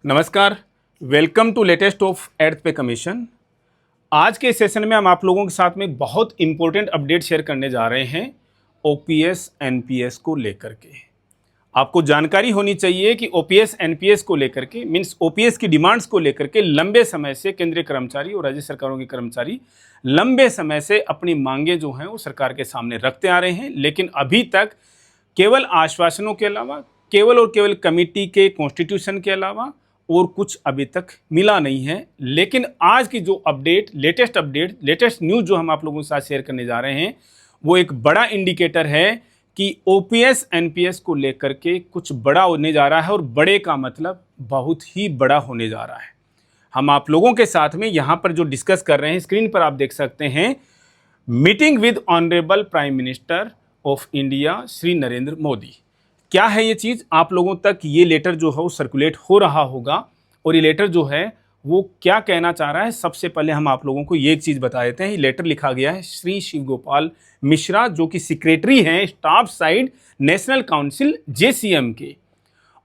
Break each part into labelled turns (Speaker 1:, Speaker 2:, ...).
Speaker 1: नमस्कार, welcome to latest of eighth pay commission. आज के सेशन में हम आप लोगों के साथ में एक बहुत इंपॉर्टेंट अपडेट शेयर करने जा रहे हैं ओपीएस एनपीएस को लेकर के। आपको जानकारी होनी चाहिए कि ओपीएस एनपीएस को लेकर के मीन्स ओपीएस की डिमांड्स को लेकर के लंबे समय से केंद्रीय कर्मचारी और राज्य सरकारों के कर्मचारी लंबे समय से अपनी मांगे जो हैं वो सरकार के सामने रखते आ रहे हैं, लेकिन अभी तक केवल आश्वासनों के अलावा, केवल और केवल कमिटी के कॉन्स्टिट्यूशन के अलावा और कुछ अभी तक मिला नहीं है। लेकिन आज की जो लेटेस्ट न्यूज़ जो हम आप लोगों के साथ शेयर करने जा रहे हैं वो एक बड़ा इंडिकेटर है कि ओपीएस एनपीएस को लेकर के कुछ बड़ा होने जा रहा है, और बड़े का मतलब बहुत ही बड़ा होने जा रहा है। हम आप लोगों के साथ में यहाँ पर जो डिस्कस कर रहे हैं, स्क्रीन पर आप देख सकते हैं, meeting with honourable prime minister of India Shri Narendra Modi. क्या है ये चीज़? आप लोगों तक ये लेटर जो है वो सर्कुलेट हो रहा होगा, और ये लेटर जो है वो क्या कहना चाह रहा है, सबसे पहले हम आप लोगों को ये एक चीज़ बता देते हैं। ये लेटर लिखा गया है श्री शिव गोपाल मिश्रा, जो कि सेक्रेटरी हैं staff side national council JCM के।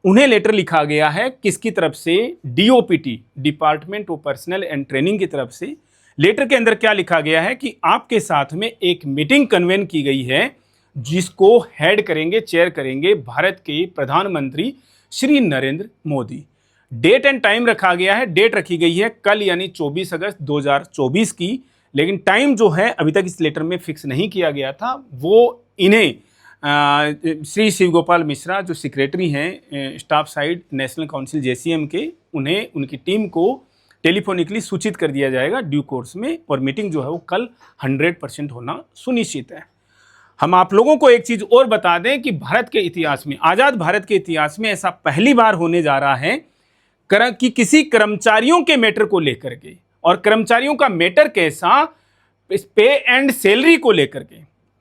Speaker 1: उन्हें लेटर लिखा गया है किसकी तरफ से? DOPT, department of personal and training की तरफ से। लेटर के अंदर क्या लिखा गया है कि आपके साथ में एक मीटिंग कन्वेन की गई है जिसको हेड करेंगे, चेयर करेंगे भारत के प्रधानमंत्री Shri Narendra Modi. Date and time रखा गया है, डेट रखी गई है कल यानी 24 अगस्त 2024 की, लेकिन टाइम जो है अभी तक इस लेटर में फिक्स नहीं किया गया था। वो इन्हें श्री शिव गोपाल मिश्रा जो सेक्रेटरी हैं staff side national council JCM के, उन्हें उनकी टीम को टेलीफोनिकली सूचित कर दिया जाएगा ड्यू कोर्स में, और मीटिंग जो है वो कल 100% होना सुनिश्चित है। हम आप लोगों को एक चीज और बता दें कि भारत के इतिहास में, आजाद भारत के इतिहास में ऐसा पहली बार होने जा रहा है कि किसी कर्मचारियों के मैटर को लेकर के, और कर्मचारियों का मैटर कैसा, पे एंड सैलरी को लेकर के,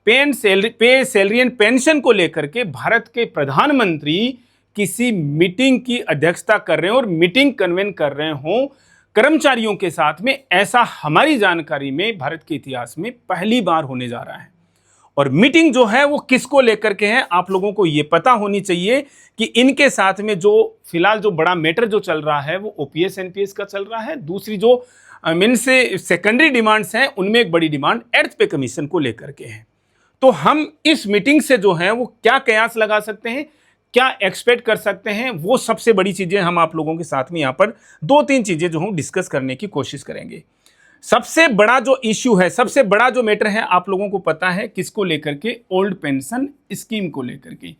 Speaker 1: पे सैलरी एंड पेंशन को लेकर के भारत के प्रधानमंत्री किसी मीटिंग की अध्यक्षता कर रहे हो और मीटिंग कन्वेन कर रहे हो कर्मचारियों के साथ में। ऐसा हमारी जानकारी में भारत के इतिहास में पहली बार होने जा रहा है। और मीटिंग जो है वो किसको लेकर के है, आप लोगों को ये पता होनी चाहिए कि इनके साथ में जो फिलहाल जो बड़ा मैटर जो चल रहा है वो ओपीएस एनपीएस का चल रहा है। दूसरी जो मीन से सेकेंडरी डिमांड्स हैं उनमें एक बड़ी डिमांड एर्थ पे कमीशन को लेकर के है। तो हम इस मीटिंग से जो है वो क्या कयास लगा सकते हैं, क्या एक्सपेक्ट कर सकते हैं, वो सबसे बड़ी चीजें हम आप लोगों के साथ में यहाँ पर 2-3 चीजें जो हम डिस्कस करने की कोशिश करेंगे। सबसे बड़ा जो इश्यू है, सबसे बड़ा जो मैटर है, आप लोगों को पता है किसको लेकर के? ओल्ड पेंशन स्कीम को लेकर के।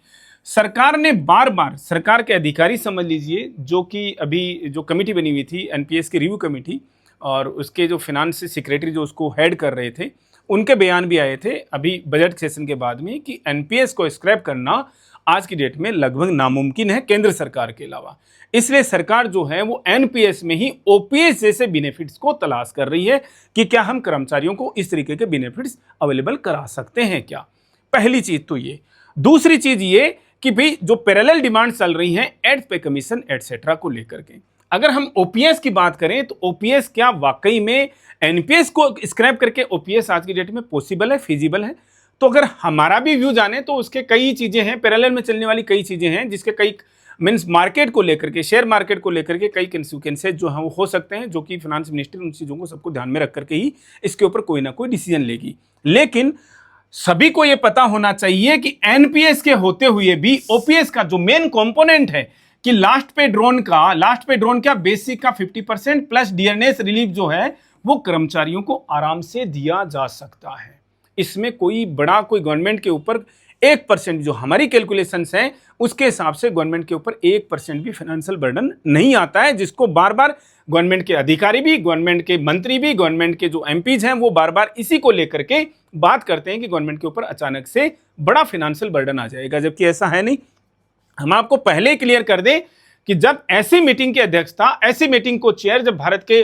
Speaker 1: सरकार ने बार बार, सरकार के अधिकारी समझ लीजिए, जो कि अभी जो कमेटी बनी हुई थी एनपीएस की रिव्यू कमेटी, और उसके जो फिनांस सेक्रेटरी जो उसको हेड कर रहे थे, उनके बयान भी आए थे अभी बजट सेशन के बाद में कि एनपीएस को स्क्रैप करना आज की डेट में लगभग नामुमकिन है केंद्र सरकार के अलावा। इसलिए सरकार जो है वो एनपीएस में ही ओपीएस जैसे बेनिफिट्स को तलाश कर रही है कि क्या हम कर्मचारियों को इस तरीके के बेनिफिट्स अवेलेबल करा सकते हैं क्या। पहली चीज तो ये। दूसरी चीज ये कि भाई जो पैरेलल डिमांड चल रही हैं एर्थ पे कमीशन एटसेट्रा को लेकर के, अगर हम ओपीएस की बात करें तो ओपीएस क्या वाकई में एनपीएस को स्क्रैप करके ओपीएस आज की डेट में पॉसिबल है, फिजिबल है? तो अगर हमारा भी व्यू जाने तो उसके कई चीजें हैं, पैरेलल में चलने वाली कई चीजें हैं, जिसके कई मीन्स मार्केट को लेकर के, शेयर मार्केट को लेकर के कई कंसिक्वेंसेज जो हैं वो हो सकते हैं, जो कि फाइनेंस मिनिस्ट्री उन चीज़ों को सबको ध्यान में रख करके ही इसके ऊपर कोई ना कोई डिसीजन लेगी। लेकिन सभी को ये पता होना चाहिए कि एनपीएस के होते हुए भी ओपीएस का जो मेन कंपोनेंट है कि लास्ट पे ड्रोन क्या बेसिक का 50% प्लस डियरनेस रिलीफ जो है वो कर्मचारियों को आराम से दिया जा सकता है। इसमें कोई बड़ा कोई गवर्नमेंट के ऊपर 1% जो हमारी कैलकुलेशंस हैं उसके हिसाब से गवर्नमेंट के ऊपर 1% भी फाइनेंशियल बर्डन नहीं आता है, जिसको बार बार गवर्नमेंट के अधिकारी भी, गवर्नमेंट के मंत्री भी, गवर्नमेंट के जो एमपीज हैं वो बार बार इसी को लेकर के बात करते हैं कि गवर्नमेंट के ऊपर अचानक से बड़ा फाइनेंशियल बर्डन आ जाएगा, जबकि ऐसा है नहीं। हम आपको पहले ही क्लियर कर दें कि जब ऐसी मीटिंग की अध्यक्षता, ऐसी मीटिंग को चेयर जब भारत के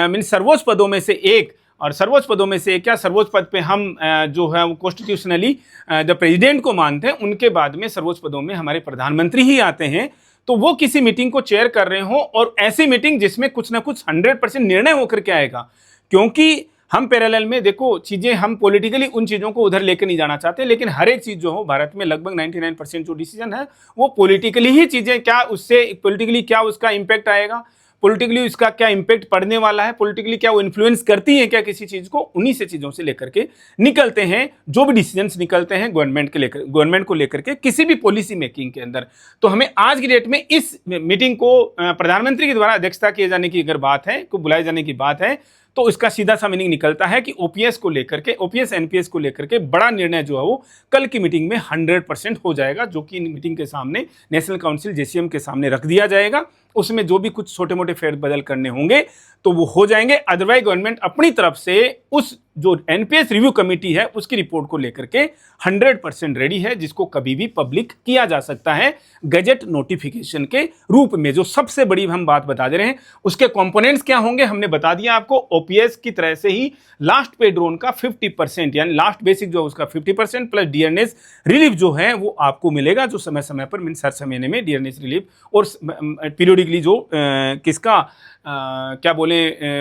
Speaker 1: मीन सर्वोच्च पदों में से एक, और सर्वोच्च पदों में से क्या सर्वोच्च पद पे हम जो है वो कॉन्स्टिट्यूशनली जब प्रेसिडेंट को मानते हैं, उनके बाद में सर्वोच्च पदों में हमारे प्रधानमंत्री ही आते हैं, तो वो किसी मीटिंग को चेयर कर रहे हो, और ऐसी मीटिंग जिसमें कुछ ना कुछ 100% निर्णय होकर के आएगा। क्योंकि हम पैरेलल में देखो चीजें, हम पॉलिटिकली उन चीजों को उधर लेकर नहीं जाना चाहते, लेकिन हर एक चीज जो हो भारत में लगभग 99% जो डिसीजन है वो पॉलिटिकली ही चीजें, क्या उससे पॉलिटिकली क्या उसका इंपैक्ट आएगा, पॉलिटिकली उसका क्या इंपैक्ट पड़ने वाला है, पॉलिटिकली क्या वो इन्फ्लुएंस करती है क्या किसी चीज को, उन्हीं से चीजों से लेकर के निकलते हैं जो भी डिसीजंस निकलते हैं गवर्नमेंट को लेकर के किसी भी पॉलिसी मेकिंग के अंदर। तो हमें आज की डेट में इस मीटिंग को प्रधानमंत्री के द्वारा अध्यक्षता किए जाने की अगर बात है, को बुलाए जाने की बात है, तो इसका सीधा सा मीनिंग निकलता है कि ओपीएस को लेकर के, ओपीएस एनपीएस को लेकर के बड़ा निर्णय जो है वो कल की मीटिंग में 100% हो जाएगा, जो कि मीटिंग के सामने नेशनल काउंसिल जेसीएम के सामने रख दिया जाएगा। उसमें जो भी कुछ छोटे मोटे फेरबदल करने होंगे तो वो हो जाएंगे। अदरवाइज गवर्नमेंट अपनी तरफ से उस जो एनपीएस रिव्यू कमेटी है उसकी रिपोर्ट को लेकर के 100% रेडी है, जिसको कभी भी पब्लिक किया जा सकता है गजट नोटिफिकेशन के रूप में। जो सबसे बड़ी हम बात बता दे रहे हैं, उसके कंपोनेंट्स क्या होंगे हमने बता दिया आपको। ओपीएस की तरह से ही लास्ट पे ड्रोन का 50%, यानी लास्ट बेसिक जो है उसका 50% प्लस डीआरएस रिलीफ जो है वो आपको मिलेगा, जो समय समय पर मीन हर समय महीने में डीआरएस रिलीफ और पीरियडिकली जो किसका क्या बोले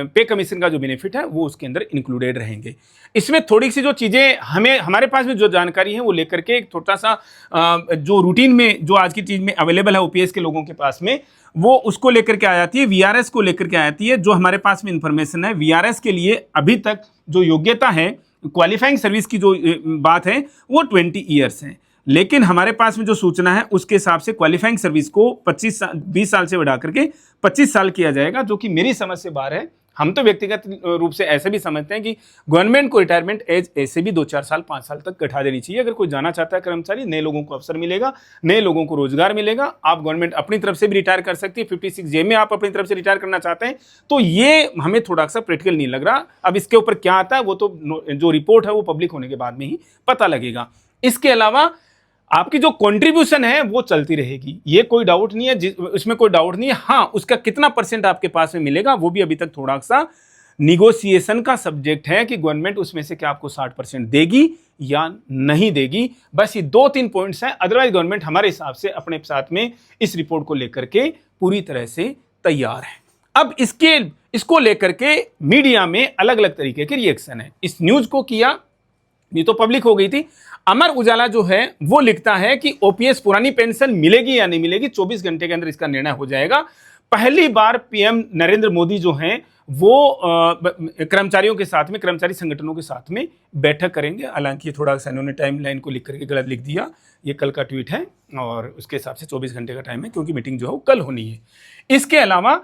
Speaker 1: पे कमीशन का जो बेनिफिट है वो उसके अंदर इंक्लूडेड रहेंगे। इसमें थोड़ी सी जो चीज़ें हमें हमारे पास में जो जानकारी है वो लेकर के एक थोड़ा सा जो रूटीन में जो आज की चीज़ में अवेलेबल है ओपीएस के लोगों के पास में, वो उसको लेकर के आ जाती है, वीआरएस को लेकर के आ जाती है। जो हमारे पास में इंफॉर्मेशन है वीआरएस के लिए अभी तक जो योग्यता है, क्वालिफाइंग सर्विस की जो बात है वो 20 ईयर्स है, लेकिन हमारे पास में जो सूचना है उसके हिसाब से क्वालिफाइंग सर्विस को 20 साल से बढ़ा करके 25 साल किया जाएगा, जो कि मेरी समझ से बाहर है। हम तो व्यक्तिगत रूप से ऐसे भी समझते हैं कि गवर्नमेंट को रिटायरमेंट एज ऐसे भी 2-4 साल 5 साल तक घटा देनी चाहिए। अगर कोई जाना चाहता है कर्मचारी, नए लोगों को अवसर मिलेगा, नए लोगों को रोजगार मिलेगा। आप गवर्नमेंट अपनी तरफ से भी रिटायर कर सकती है, 56 जे में आप अपनी तरफ से रिटायर करना चाहते हैं तो ये हमें थोड़ा सा प्रैक्टिकल नहीं लग रहा। अब इसके ऊपर क्या आता है वो तो जो रिपोर्ट है वो पब्लिक होने के बाद में ही पता लगेगा। इसके अलावा आपकी जो कंट्रीब्यूशन है वो चलती रहेगी, ये कोई डाउट नहीं है, उसमें कोई डाउट नहीं है। हाँ, उसका कितना % आपके पास में मिलेगा वो भी अभी तक थोड़ा सा निगोशिएशन का सब्जेक्ट है कि गवर्नमेंट उसमें से क्या आपको 60% देगी या नहीं देगी। बस ये 2-3 पॉइंट्स हैं। अदरवाइज गवर्नमेंट हमारे हिसाब से अपने साथ में इस रिपोर्ट को लेकर के पूरी तरह से तैयार है। अब इसको लेकर के मीडिया में अलग अलग तरीके के रिएक्शन है। इस न्यूज को किया, ये तो पब्लिक हो गई थी। अमर उजाला जो है वो लिखता है कि ओपीएस पुरानी पेंशन मिलेगी या नहीं मिलेगी, 24 घंटे के अंदर इसका निर्णय हो जाएगा। पहली बार पीएम नरेंद्र मोदी जो हैं वो कर्मचारियों के साथ में, कर्मचारी संगठनों के साथ में बैठक करेंगे। हालांकि थोड़ा सा इन्होंने टाइमलाइन को लिख करके गलत लिख दिया, ये कल का ट्वीट है और उसके हिसाब से 24 घंटे का टाइम है, क्योंकि मीटिंग जो है वो कल होनी है। इसके अलावा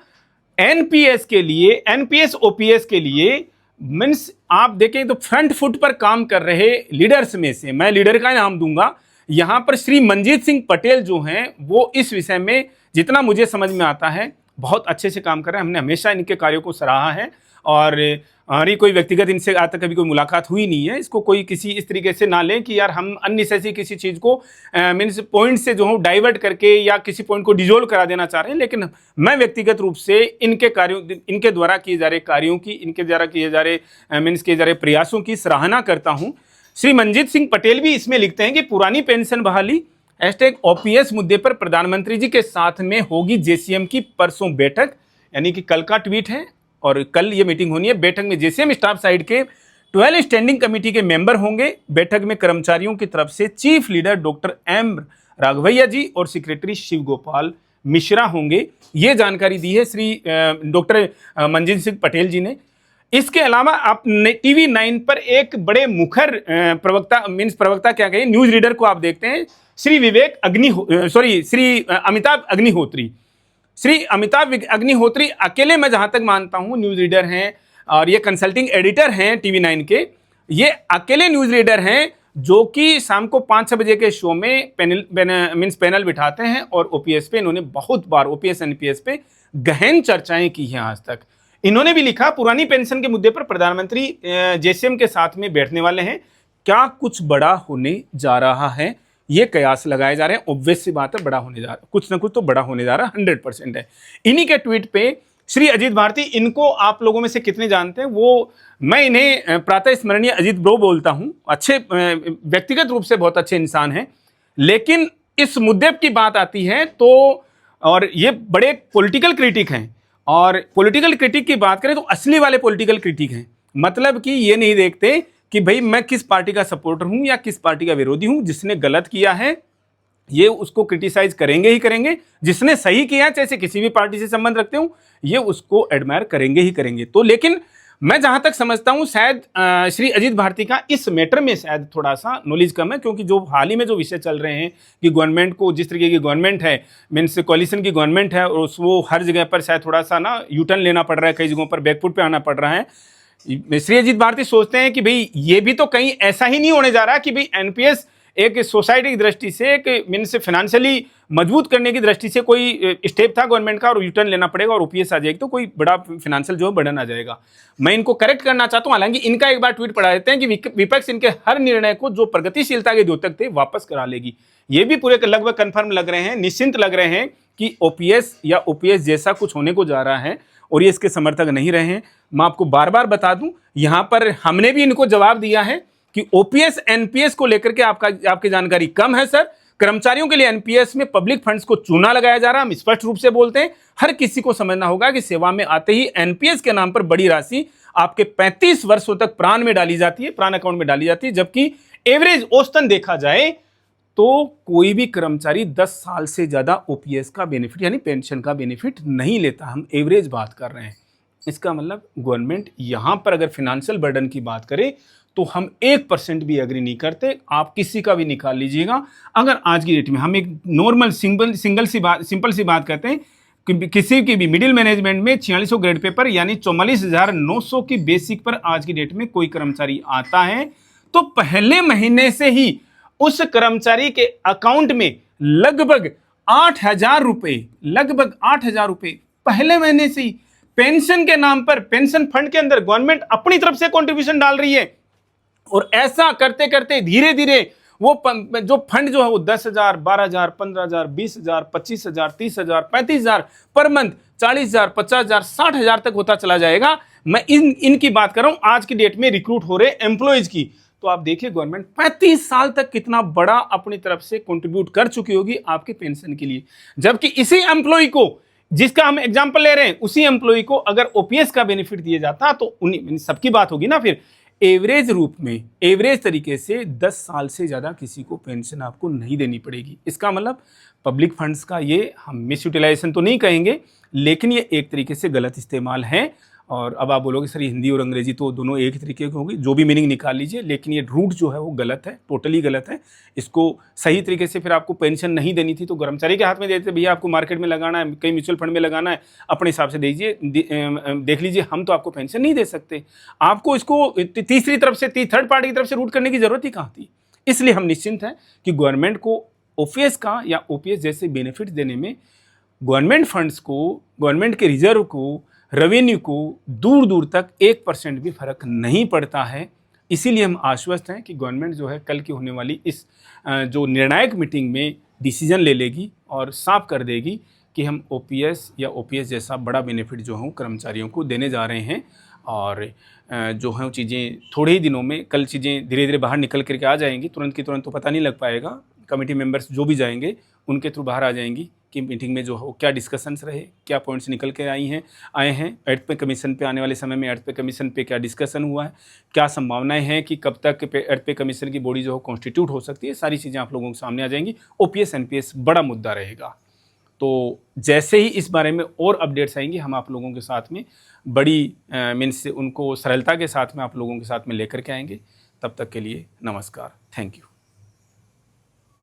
Speaker 1: एनपीएस के लिए, एनपीएस ओपीएस के लिए मीन्स आप देखें तो फ्रंट फुट पर काम कर रहे लीडर्स में से मैं लीडर का नाम दूंगा यहां पर, श्री मंजीत सिंह पटेल जो हैं वो इस विषय में जितना मुझे समझ में आता है बहुत अच्छे से काम कर रहे हैं। हमने हमेशा इनके कार्यों को सराहा है और हमारी कोई व्यक्तिगत इनसे आज तक कभी कोई मुलाकात हुई नहीं है। इसको कोई किसी इस तरीके से ना लें कि यार हम अननेसेसरी किसी चीज़ को मीन्स पॉइंट से जो हो डाइवर्ट करके या किसी पॉइंट को डिजोल्व करा देना चाह रहे हैं। लेकिन मैं व्यक्तिगत रूप से इनके कार्यों, इनके द्वारा किए जा रहे कार्यों की, इनके द्वारा किए जा रहे मीन्स किए जा रहे प्रयासों की सराहना करता हूँ। श्री मंजीत सिंह पटेल भी इसमें लिखते हैं कि पुरानी पेंशन बहाली #ओपीएस मुद्दे पर प्रधानमंत्री जी के साथ में होगी जेसीएम की परसों बैठक, यानी कि कल का ट्वीट है और कल ये मीटिंग होनी है। बैठक में जेसीएम स्टाफ साइड के 12 स्टैंडिंग कमेटी के मेंबर होंगे। बैठक में कर्मचारियों की तरफ से chief leader doctor M Raghavaiah ji और सेक्रेटरी शिव गोपाल मिश्रा होंगे। ये जानकारी दी है श्री डॉक्टर मंजीत सिंह पटेल जी ने। इसके अलावा आप टीवी 9 पर एक बड़े मुखर प्रवक्ता क्या कहें, न्यूज रीडर को आप देखते हैं, श्री अमिताभ अग्निहोत्री। श्री अमिताभ अग्निहोत्री अकेले मैं जहां तक मानता हूं न्यूज रीडर हैं और ये कंसल्टिंग एडिटर हैं टीवी 9 के। ये अकेले न्यूज रीडर हैं जो कि शाम को 5-6 बजे के शो में पैनल बिठाते हैं और ओपीएस पे इन्होंने बहुत बार ओपीएस एनपीएस पे गहन चर्चाएं की हैं आज तक। इन्होंने भी लिखा पुरानी पेंशन के मुद्दे पर प्रधानमंत्री जेसीएम के साथ में बैठने वाले हैं, क्या कुछ बड़ा होने जा रहा है, ये कयास लगाए जा रहे हैं। ऑब्वियस सी बात है, बड़ा होने जा रहा है, कुछ ना कुछ तो बड़ा होने जा रहा है, 100% है। इन्हीं के ट्वीट पे श्री अजीत भारती, इनको आप लोगों में से कितने जानते हैं, वो मैं इन्हें प्रातः स्मरणीय अजीत ब्रो बोलता हूं। अच्छे व्यक्तिगत रूप से बहुत अच्छे इंसान हैं, लेकिन इस मुद्दे की बात आती है तो, और ये बड़े पॉलिटिकल क्रिटिक हैं, और पॉलिटिकल क्रिटिक की बात करें तो असली वाले पॉलिटिकल क्रिटिक हैं। मतलब कि ये नहीं देखते कि भाई मैं किस पार्टी का सपोर्टर हूं या किस पार्टी का विरोधी हूं। जिसने गलत किया है ये उसको क्रिटिसाइज करेंगे ही करेंगे, जिसने सही किया है चाहे से किसी भी पार्टी से संबंध रखते हो ये उसको एडमायर करेंगे ही करेंगे। तो लेकिन मैं जहां तक समझता हूं शायद श्री अजीत भारती का इस मैटर में शायद थोड़ा सा नॉलेज कम है, क्योंकि जो हाल ही में जो विषय चल रहे हैं कि गवर्नमेंट को जिस तरीके की गवर्नमेंट है, मीन्स कोalition की गवर्नमेंट है, और वो हर जगह पर शायद थोड़ा सा ना यूटर्न लेना पड़ रहा है, कई जगहों पर बैकफुट पे आना पड़ रहा है। श्री अजीत भारती सोचते हैं कि भाई ये भी तो कहीं ऐसा ही नहीं होने जा रहा कि भाई एनपीएस एक सोसाइटी की दृष्टि से, एक मीन्स फाइनेंशियली मजबूत करने की दृष्टि से कोई स्टेप था गवर्नमेंट का और यूटर्न लेना पड़ेगा और ओपीएस आ जाएगी तो कोई बड़ा फाइनेंशियल जो बर्डन आ जाएगा। मैं इनको करेक्ट करना चाहता हूं, हालांकि इनका एक बार ट्वीट पढ़ा देते हैं कि विपक्ष इनके हर निर्णय को जो प्रगतिशीलता के द्योतक थे वापस करा लेगी। ये भी पूरे लगभग कंफर्म लग रहे हैं, निश्चिंत लग रहे हैं कि ओपीएस या ओपीएस जैसा कुछ होने को जा रहा है, और ये इसके समर्थक नहीं रहे हैं। मैं आपको बार बार बता दूं, यहां पर हमने भी इनको जवाब दिया है कि ओपीएस एनपीएस को लेकर के आपकी जानकारी कम है सर। कर्मचारियों के लिए एनपीएस में पब्लिक फंड्स को चूना लगाया जा रहा है, हम स्पष्ट रूप से बोलते हैं। हर किसी को समझना होगा कि सेवा में आते ही एनपीएस के नाम पर बड़ी राशि आपके 35 वर्षों तक प्राण में डाली जाती है, प्राण अकाउंट में डाली जाती है, जबकि एवरेज औसतन देखा जाए तो कोई भी कर्मचारी 10 साल से ज्यादा ओपीएस का बेनिफिट यानी पेंशन का बेनिफिट नहीं लेता। हम एवरेज बात कर रहे हैं। इसका मतलब गवर्नमेंट यहां पर अगर फाइनेंशियल बर्डन की बात करे तो हम 1% भी एग्री नहीं करते। आप किसी का भी निकाल लीजिएगा। अगर आज की डेट में हम एक नॉर्मल सिंपल सी बात करते हैं कि किसी की भी मिडिल मैनेजमेंट में 4600 ग्रेड पेपर यानी 44,900 की बेसिक पर आज की डेट में कोई कर्मचारी आता है तो पहले महीने से ही उस कर्मचारी के अकाउंट में लगभग 8,000 रुपए पहले महीने से ही पेंशन के नाम पर पेंशन फंड के अंदर गवर्नमेंट अपनी तरफ से कंट्रीब्यूशन डाल रही है। और ऐसा करते करते धीरे धीरे वो जो फंड जो है वो 10,000, 12,000, 15,000, 20,000, 25,000, 30,000, 35,000 पर मंथ, 40,000, 50,000, 60,000 तक होता चला जाएगा। मैं इनकी बात कर रहा हूं आज की डेट में रिक्रूट हो रहे एम्प्लॉयज की। तो आप देखिए गवर्नमेंट 35 साल तक कितना बड़ा अपनी तरफ से कंट्रीब्यूट कर चुकी होगी आपके पेंशन के लिए, जबकि इसी एम्प्लॉय को जिसका हम एग्जांपल ले रहे हैं उसी एम्प्लॉय को अगर ओपीएस का बेनिफिट दिया जाता तो उन्हीं सबकी बात होगी ना, फिर एवरेज रूप में एवरेज तरीके से 10 साल से ज़्यादा किसी को पेंशन आपको नहीं देनी पड़ेगी। इसका मतलब पब्लिक फंड्स का ये हम मिस यूटिलाइजेशन तो नहीं कहेंगे, लेकिन ये एक तरीके से गलत इस्तेमाल है। और अब आप बोलोगे सर हिंदी और अंग्रेजी तो दोनों एक ही तरीके की होगी, जो भी मीनिंग निकाल लीजिए, लेकिन ये रूट जो है वो गलत है, टोटली गलत है। इसको सही तरीके से फिर आपको पेंशन नहीं देनी थी तो कर्मचारी के हाथ में देते, भैया आपको मार्केट में लगाना है, कहीं म्यूचुअल फंड में लगाना है, अपने हिसाब से दीजिए, देख लीजिए, हम तो आपको पेंशन नहीं दे सकते। आपको इसको तीसरी तरफ से थर्ड पार्टी की तरफ से रूट करने की जरूरत ही कहाँ थी। इसलिए हम निश्चिंत हैं कि गवर्नमेंट को ओपीएस का या ओपीएस जैसे बेनिफिट देने में गवर्नमेंट फंड्स को, गवर्नमेंट के रिजर्व को, रेवेन्यू को दूर दूर तक 1% भी फर्क नहीं पड़ता है। इसीलिए हम आश्वस्त हैं कि गवर्नमेंट जो है कल की होने वाली इस जो निर्णायक मीटिंग में डिसीजन ले लेगी और साफ कर देगी कि हम ओपीएस या ओपीएस जैसा बड़ा बेनिफिट जो है कर्मचारियों को देने जा रहे हैं। और जो है चीज़ें थोड़े ही दिनों में, कल चीज़ें धीरे धीरे बाहर निकल करके आ जाएंगी, तुरंत की तुरंत तो पता नहीं लग पाएगा। कमेटी मेंबर्स जो भी जाएंगे उनके थ्रू बाहर आ जाएंगी कि मीटिंग में जो हो क्या डिस्कशंस रहे, क्या पॉइंट्स निकल के आए हैं एर्थ पे कमीशन पे आने वाले समय में एर्थ पे कमीशन पे क्या डिस्कशन हुआ है, क्या संभावनाएं हैं कि कब तक एर्थ पे कमीशन की बॉडी जो हो कॉन्स्टिट्यूट हो सकती है, सारी चीज़ें आप लोगों के सामने आ जाएंगी। ओपीएस एनपीएस बड़ा मुद्दा रहेगा। तो जैसे ही इस बारे में और अपडेट्स आएंगी हम आप लोगों के साथ में बड़ी मीन्स उनको सरलता के साथ में आप लोगों के साथ में लेकर के आएंगे। तब तक के लिए नमस्कार, थैंक यू।